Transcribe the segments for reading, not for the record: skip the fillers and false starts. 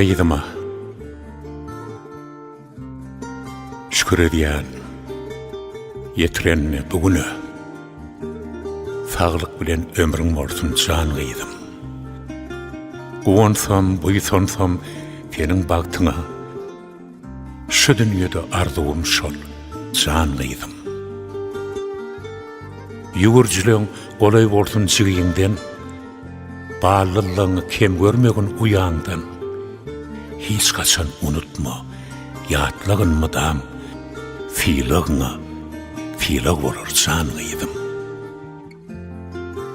Gıydıma. Şükür ediyen, yetirenine bugünü, sağlık bilen ömrün olsun can gıydım. Guvansam, buysonsam, senin baktına, şu dünyada arzuum şol, can gıydım. Yugurculuğun olay olsun çiğinden, bağlılığını kem görmegin uyandan, hiç kaçan unutma, yatlığın mıdam, fiilığına, fiilik olur can gıydım.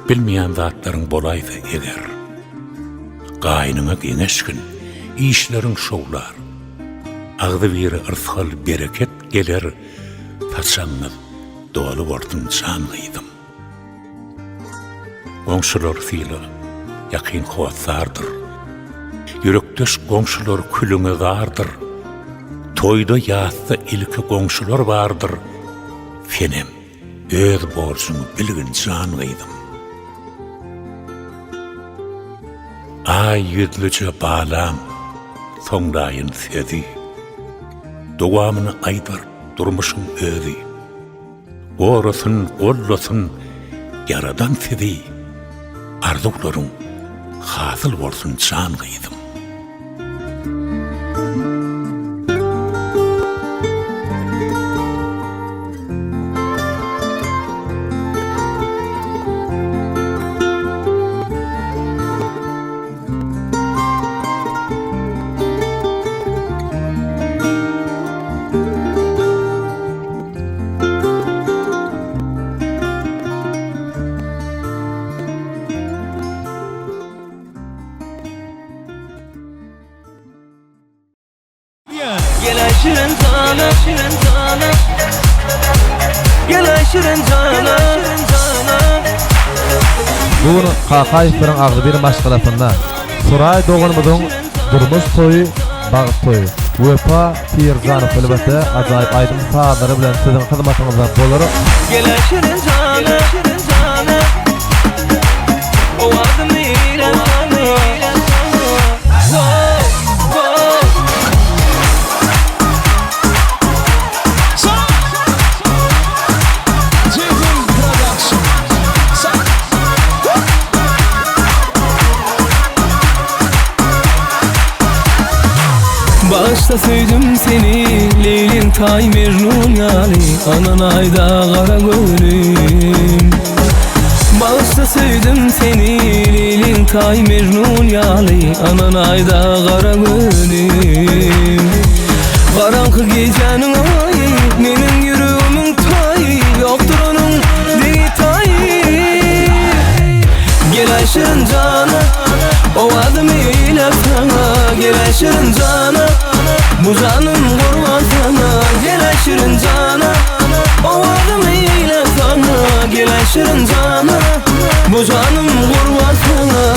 Bilmeyen zatların bolaydı eger, gaynına geneşkin, işlerin şovlar, ağdı bir ırsal bereket gelir, taçanlı doğalı ortun can gıydım. Qoňşular fiili, yakin hovatsardır. Yürekdeş qoňşular külüňe gardır. Toyda ýatda ilki qoňşular bardır. Fenem, öz borçuny bilgin can gıydım. Ay yüzlüce bağlam, soňdaýyn sezi. Dowamyny aýdar durmuşyň özi. Gorasyň, gollasyň, yaradan sezi. Arzuklaryň hasyl bolsun can gıydım. Gel şirin cana, şirin cana. Gel şirin cana, şirin cana. Bugün Qaqaýewiň agdy bir maşgalapynda Suray doganymyzyň durmuş toýy, bagyt toýy. Wepa Pirzanow elbetde ajaýyp aýdym saadlary bilen siziň hyzmatyňyzda bolar. Gel şirin cana, şirin cana. O adım ile Başta sevdim seni, Leylin tay Mecnun yali, anan ayda kara gönlüm. Başta sevdim seni, Leylin tay Mecnun yali, anan ayda kara gönlüm. Karanlık gecenin ayı, menin yüreğimin tayı, yoktur onun deli tayı. Gel şirin cana, o adım ile sana. Gel şirin cana, bu canım kurban sana. Gel şirin cana, o adım ile sana. Gel şirin cana, bu canım kurban sana.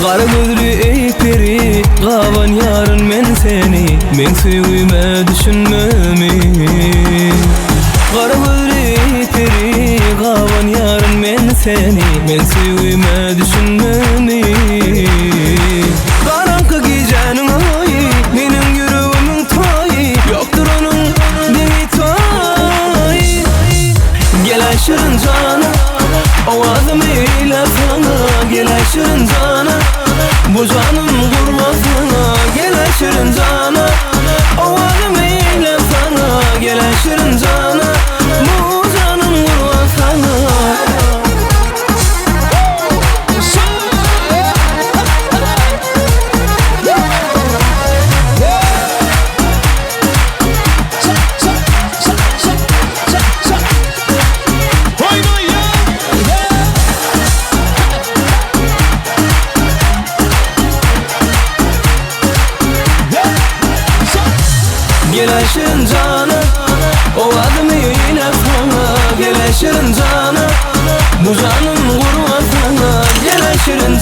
Kara gözlü ey peri, gavan yarın men seni, men süýüme düşünmemi. Kara gözlü ey peri, gavan yarın men seni, men süýüme düşünmemi. Karanlık gecenin ayı, menin yüreğimin tayı, yoktur onun deli tayı. Gel şirin cana, o adım ile sana. Gel şirin cana, bu canım kurban sana. Gel şirin cana, o adım ile sana. Gel şirin cana, bu canım kurban sana. Gel şirin canım, o adımı yine sana. Gel şirin canım, bu canım kurban sana. Gel şirin